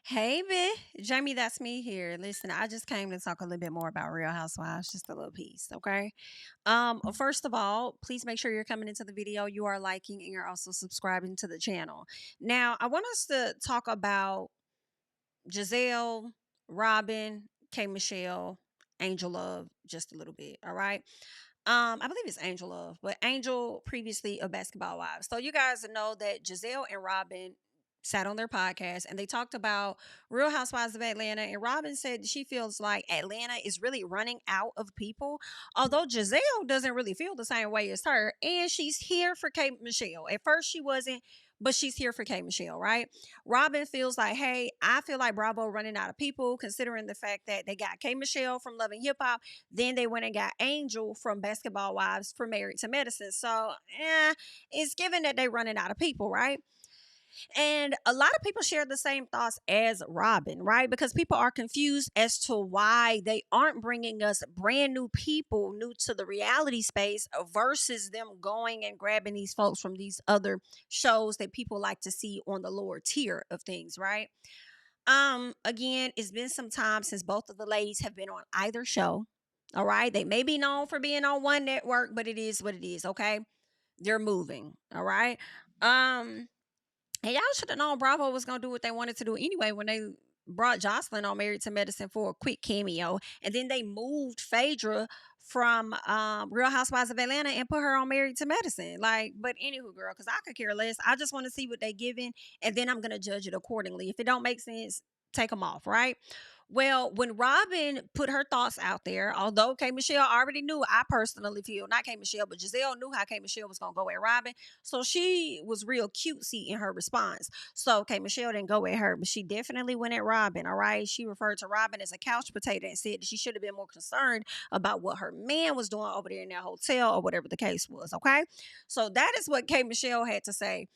Hey, Jamie, that's me here. Listen, I just came to talk a little bit more about Real Housewives, just a little piece, okay? First of all, please make sure you're coming into the video, you are liking, and you're also subscribing to the channel. Now, I want us to talk about Gizelle, Robyn, KMichelle, Angel Love, just a little bit, all right? I believe it's Angel Love, but Angel previously of Basketball Wives. So you guys know that Gizelle and Robyn sat on their podcast and they talked about Real Housewives of Atlanta. And Robyn said she feels like Atlanta is really running out of people. Although Giselle doesn't really feel the same way as her. And she's here for KMichelle. At first she wasn't, but she's here for KMichelle, right? Robyn feels like, hey, I feel like Bravo running out of people, considering the fact that they got KMichelle from Loving Hip Hop, then they went and got Angel from Basketball Wives for Married to Medicine. So, it's given that they're running out of people, right? And a lot of people share the same thoughts as Robyn, right? Because people are confused as to why they aren't bringing us brand new people new to the reality space versus them going and grabbing these folks from these other shows that people like to see on the lower tier of things, right? Again, it's been some time since both of the ladies have been on either show. All right. They may be known for being on one network, but it is what it is. Okay. They're moving. All right. Um, and y'all should have known Bravo was gonna do what they wanted to do anyway when they brought Jocelyn on Married to Medicine for a quick cameo, and then they moved Phaedra from Real Housewives of Atlanta and put her on Married to Medicine. Like, but anywho, girl, because I could care less. I just want to see what they giving, and then I'm gonna judge it accordingly. If it don't make sense, take them off, right? Well, when Robyn put her thoughts out there, although KMichelle already knew, I personally feel, not KMichelle, but Gizelle knew how KMichelle was going to go at Robyn. So she was real cutesy in her response. So KMichelle didn't go at her, but she definitely went at Robyn, all right? She referred to Robyn as a couch potato and said that she should have been more concerned about what her man was doing over there in that hotel or whatever the case was, okay? So that is what KMichelle had to say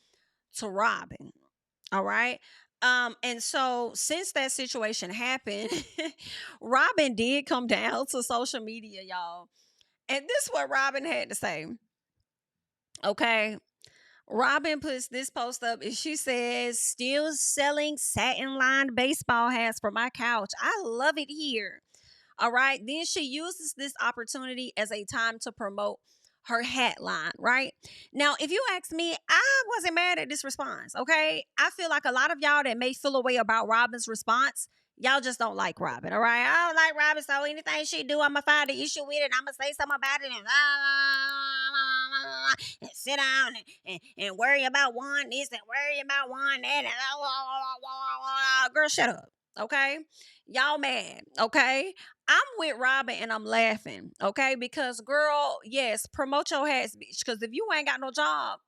to Robyn. All right. And so since that situation happened, Robyn did come down to social media, y'all. And this is what Robyn had to say. Okay. Robyn puts this post up and she says, still selling satin lined baseball hats for my couch. I love it here. All right. Then she uses this opportunity as a time to promote her hat line, right? Now, if you ask me, I wasn't mad at this response, okay? I feel like a lot of y'all that may feel a way about Robyn's response, y'all just don't like Robyn, all right? I don't like Robyn, so anything she do, I'm gonna find the issue with it. I'm gonna say something about it and sit down and worry about one this and worry about one that. And girl, shut up, okay? Y'all mad, okay? I'm with Robyn and I'm laughing, okay? Because girl, yes, promote your hats, bitch. Because if you ain't got no job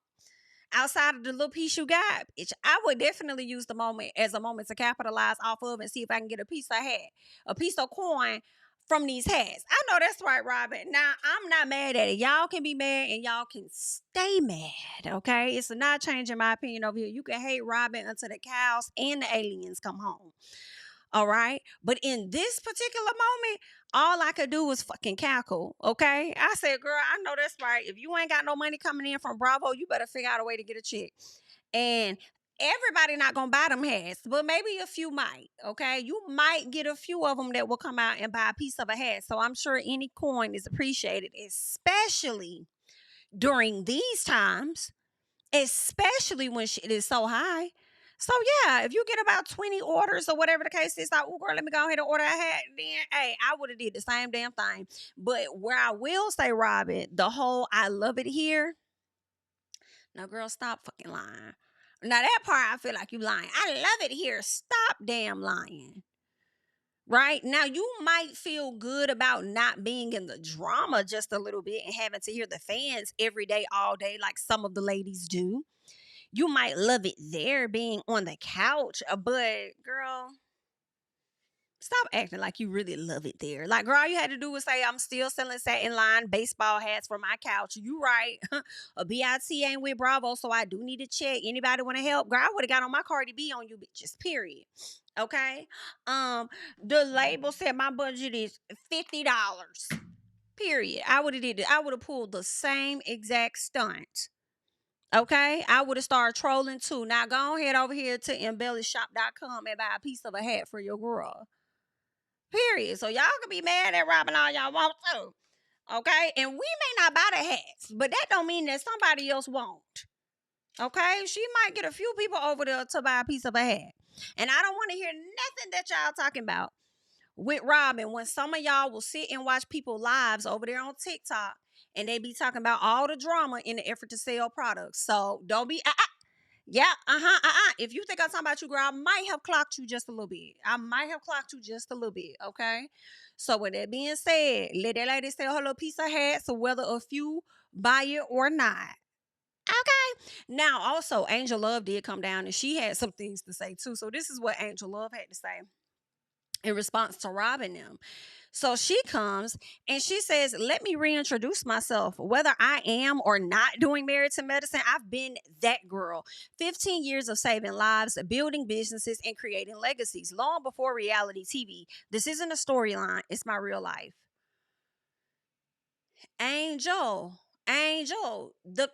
outside of the little piece you got, bitch, I would definitely use the moment as a moment to capitalize off of and see if I can get a piece of hat, a piece of coin from these hats. I know that's right, Robyn. Now, I'm not mad at it. Y'all can be mad and y'all can stay mad, okay? It's not changing my opinion over here. You can hate Robyn until the cows and the aliens come home. All right. But in this particular moment, all I could do was fucking cackle. Okay. I said, girl, I know that's right. If you ain't got no money coming in from Bravo, you better figure out a way to get a check. And everybody not gonna buy them hats, but maybe a few might. Okay. You might get a few of them that will come out and buy a piece of a hat. So I'm sure any coin is appreciated, especially during these times, especially when shit is so high. So yeah, if you get about 20 orders or whatever the case is, like, oh girl, let me go ahead and order a hat, then hey, I would have did the same damn thing. But where I will say, Robyn, the whole I love it here. Now, girl, stop fucking lying. Now that part I feel like you lying. I love it here. Stop damn lying. Right now, you might feel good about not being in the drama just a little bit and having to hear the fans every day, all day, like some of the ladies do. You might love it there being on the couch, but girl, stop acting like you really love it there. Like, girl, all you had to do was say, I'm still selling satin line baseball hats for my couch. You right. A BIT ain't with Bravo, so I do need to check. Anybody want to help? Girl, I would have got on my Cardi B on you bitches, period. Okay. The label said my budget is $50. Period. I would have pulled the same exact stunt. Okay, I would have started trolling too. Now go ahead over here to embellishshop.com and buy a piece of a hat for your girl. Period. So y'all can be mad at Robyn all y'all want to. Okay, and we may not buy the hats, but that don't mean that somebody else won't. Okay, she might get a few people over there to buy a piece of a hat. And I don't want to hear nothing that y'all talking about with Robyn when some of y'all will sit and watch people lives over there on TikTok and they be talking about all the drama in the effort to sell products. So don't be yeah, If you think I'm talking about you, girl, I might have clocked you just a little bit. I might have clocked you just a little bit, okay? So with that being said, let that lady sell her little piece of hat, so whether a few buy it or not. Okay. Now, also, Angel Love did come down and she had some things to say too. So this is what Angel Love had to say in response to Robyn them. So she comes and she says, let me reintroduce myself. Whether I am or not doing Married to Medicine, I've been that girl. 15 years of saving lives, building businesses, and creating legacies long before reality TV. This isn't a storyline, it's my real life. Angel, the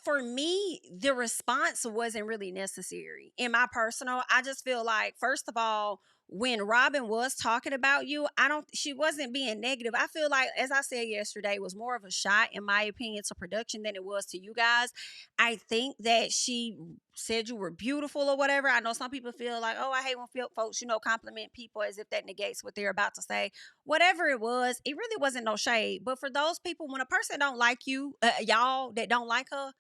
for me, the response wasn't really necessary. In my personal, I just feel like, first of all, when Robyn was talking about you, she wasn't being negative. I feel like, as I said yesterday, it was more of a shot, in my opinion, to production than it was to you guys. I think that she said you were beautiful or whatever. I know some people feel like, oh, I hate when folks, compliment people as if that negates what they're about to say. Whatever it was, it really wasn't no shade. But for those people, when a person don't like you, y'all that don't like her,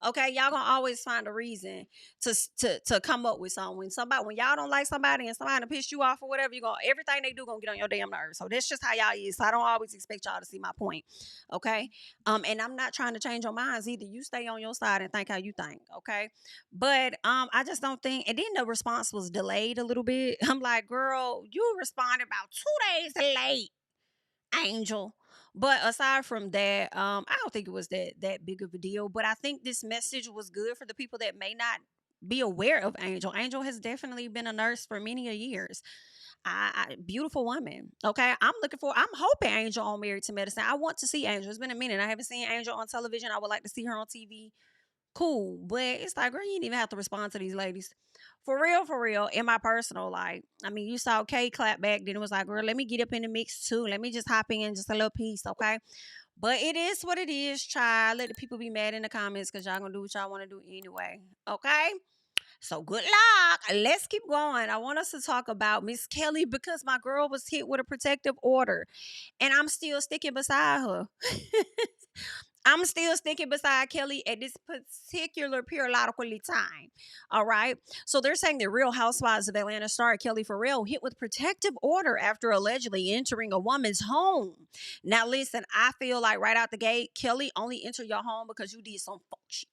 okay, y'all gonna always find a reason to come up with something. When y'all don't like somebody and somebody piss you off or whatever, everything they do gonna get on your damn nerves. So that's just how y'all is. So I don't always expect y'all to see my point. Okay. And I'm not trying to change your minds either. You stay on your side and think how you think. Okay. But I just don't think, and then the response was delayed a little bit. I'm like, girl, you responded about 2 days late, Angel. But aside from that, I don't think it was that big of a deal. But I think this message was good for the people that may not be aware of Angel. Angel has definitely been a nurse for many a years. Beautiful woman. Okay, I'm hoping Angel on Married to Medicine. I want to see Angel. It's been a minute. I haven't seen Angel on television. I would like to see her on TV. Cool, but it's like, girl, you didn't even have to respond to these ladies. For real, in my personal life. I mean, you saw Kay clap back, then it was like, girl, let me get up in the mix too. Let me just hop in just a little piece, okay? But it is what it is, child. Let the people be mad in the comments because y'all gonna do what y'all want to do anyway, okay? So good luck. Let's keep going. I want us to talk about Miss Kelli because my girl was hit with a protective order and I'm still sticking beside her. I'm still sticking beside Kelli at this particular periodical time. All right. So they're saying the Real Housewives of Atlanta star Kelli Ferrell hit with protective order after allegedly entering a woman's home. Now, listen, I feel like right out the gate, Kelli only entered your home because you did some fuck shit.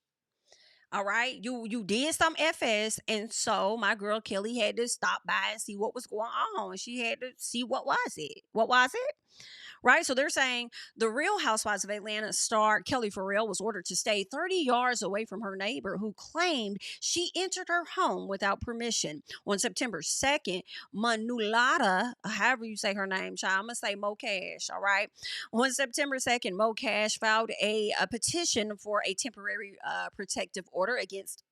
All right, you did some FS, and so my girl Kelli had to stop by and see what was going on. She had to see what was it. What was it? Right? So they're saying the Real Housewives of Atlanta star Kelli Ferrell was ordered to stay 30 yards away from her neighbor who claimed she entered her home without permission. On September 2nd, Manulata, however you say her name, child, I'm going to say Mo Cash, all right? On September 2nd, Mo Cash filed a petition for a temporary protective order against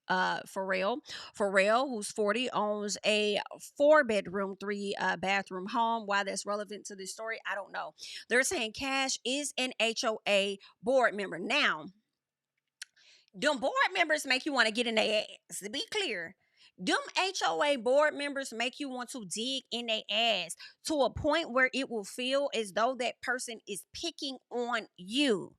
Ferrell. Ferrell, who's 40, owns a 4-bedroom, 3-bathroom home. Why that's relevant to this story, I don't know. They're saying Cash is an HOA board member. Now, them board members make you want to get in their ass. To be clear, them HOA board members make you want to dig in their ass to a point where it will feel as though that person is picking on you.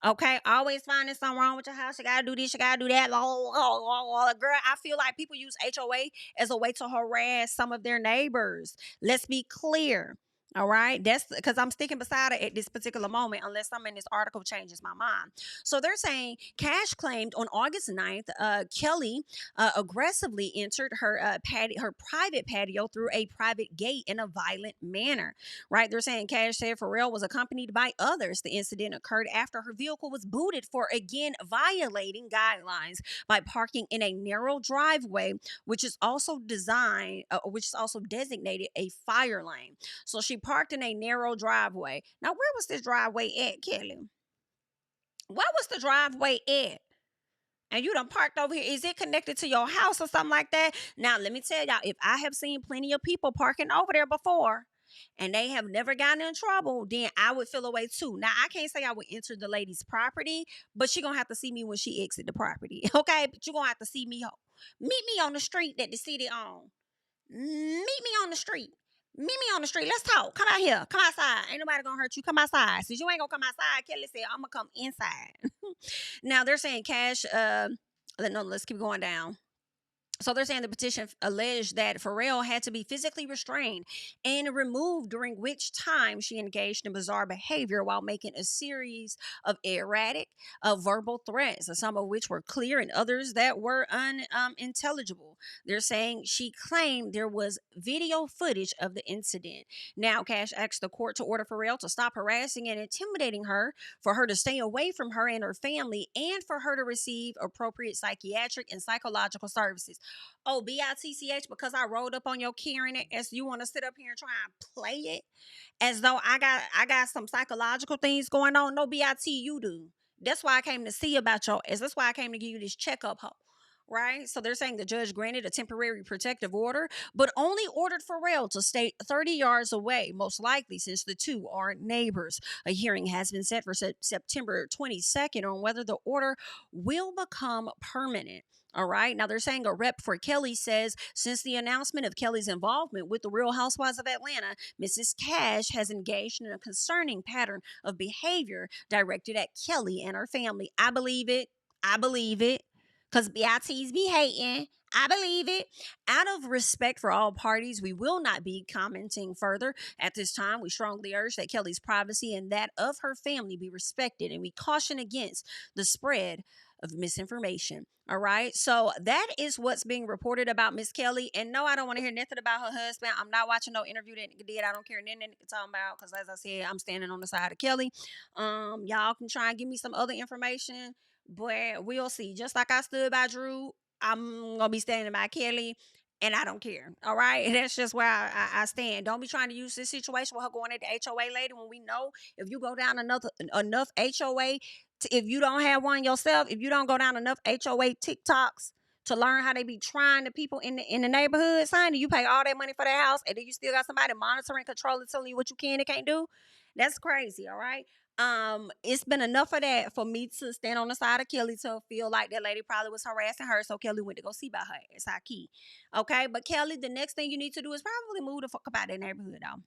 Okay, always finding something wrong with your house. You gotta do this, you gotta do that. Girl, I feel like people use HOA as a way to harass some of their neighbors. Let's be clear. All right, that's because I'm sticking beside it at this particular moment, unless something in this article changes my mind. So they're saying Cash claimed on August 9th, Kelli aggressively entered her her private patio through a private gate in a violent manner. Right? They're saying Cash said Ferrell was accompanied by others. The incident occurred after her vehicle was booted for again violating guidelines by parking in a narrow driveway, which is also designated a fire lane. So she parked in a narrow driveway. Now, where was this driveway at, Kelli? Where was the driveway at? and you done parked over here. Is it connected to your house or something like that? Now, let me tell y'all, if I have seen plenty of people parking over there before and they have never gotten in trouble, then I would feel away too. Now, I can't say I would enter the lady's property, but she gonna have to see me when she exit the property, okay? But you gonna have to see me. Meet me on the street that the city own. Meet me on the street. Meet me on the street. Let's talk. Come out here. Come outside. Ain't nobody gonna hurt you. Come outside. Since you ain't gonna come outside, Kelli said, I'm gonna come inside. Now they're saying Cash, no, let's keep going down. So they're saying the petition alleged that Ferrell had to be physically restrained and removed, during which time she engaged in bizarre behavior while making a series of erratic verbal threats, some of which were clear and others that were unintelligible. They're saying she claimed there was video footage of the incident. Now, Cash asked the court to order Ferrell to stop harassing and intimidating her, for her to stay away from her and her family, and for her to receive appropriate psychiatric and psychological services. Oh, bitch, because I rolled up on your Karen as you want to sit up here and try and play it as though I got some psychological things going on. No, bitch, you do. That's why I came to see about your ass. That's why I came to give you this checkup, hoe. Right? So they're saying the judge granted a temporary protective order, but only ordered Ferrell to stay 30 yards away, most likely since the two are neighbors. A hearing has been set for September 22nd on whether the order will become permanent. All right. Now they're saying a rep for Kelli says since the announcement of Kelli's involvement with the Real Housewives of Atlanta, Mrs. Cash has engaged in a concerning pattern of behavior directed at Kelli and her family. I believe it. I believe it. Because BITs be hating. I believe it. Out of respect for all parties, we will not be commenting further. At this time, we strongly urge that Kelli's privacy and that of her family be respected, and we caution against the spread of misinformation. All right. So that is what's being reported about Miss Kelli. And no, I don't want to hear nothing about her husband. I'm not watching no interview that nigga did. I don't care nothing that nigga talking about, because as I said, I'm standing on the side of Kelli. Y'all can try and give me some other information, but we'll see. Just like I stood by Drew, I'm gonna be standing by Kelli, and I don't care. All right. That's just where I stand. Don't be trying to use this situation with her going at the HOA lady, when we know if you go down enough HOA, if you don't have one yourself, if you don't go down enough HOA TikToks to learn how they be trying the people in the neighborhood, son, you pay all that money for their house, and then you still got somebody monitoring, controlling, telling you what you can and can't do. That's crazy. All right. It's been enough of that for me to stand on the side of Kelli, to feel like that lady probably was harassing her, so Kelli went to go see about her. It's our key. Okay. But Kelli, the next thing you need to do is probably move the fuck about that neighborhood, though.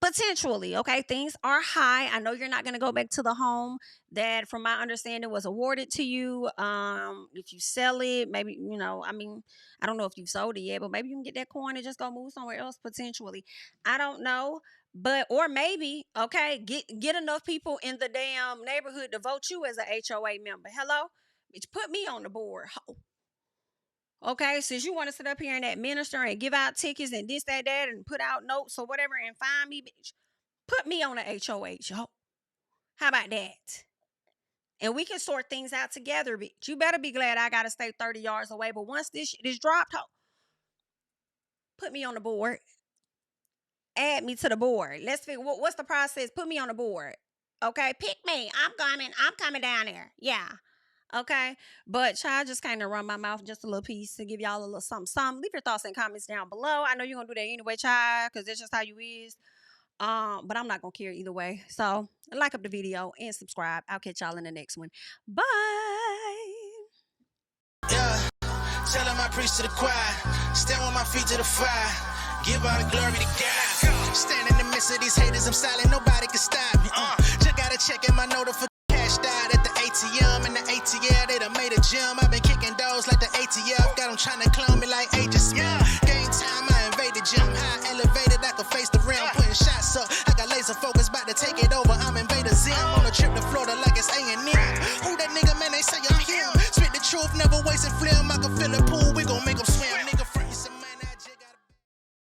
Potentially, okay, things are high. I know you're not going to go back to the home that, from my understanding, was awarded to you. If you sell it, maybe, I don't know if you've sold it yet, but maybe you can get that coin and just go move somewhere else, potentially. I don't know. But, or maybe, okay, get enough people in the damn neighborhood to vote you as a HOA member. Hello? Bitch, put me on the board. Okay, since you want to sit up here and administer and give out tickets and this, that, and put out notes or whatever and find me, bitch, put me on the HOH, yo. How about that? And we can sort things out together, bitch. You better be glad I got to stay 30 yards away. But once this shit is dropped, put me on the board. Add me to the board. Let's figure what's the process. Put me on the board. Okay, pick me. I'm coming down there. Yeah. Okay, but child, just kind of run my mouth just a little piece to give y'all a little something. Leave your thoughts and comments down below. I know you're gonna do that anyway, child, because that's just how you is. But I'm not gonna care either way. So like up the video and subscribe. I'll catch y'all in the next one. Bye. Yeah, tell him I preach to the choir. Stand with my feet to the fire. Give all the glory to God. Stand in the midst of these haters, I'm silent. Nobody can stop me. Just gotta check in my notification. Cash died at the ATM, and the ATL, they done made a gym. I've been kicking doors like the ATF. Got them trying to clone me like Agent Smith.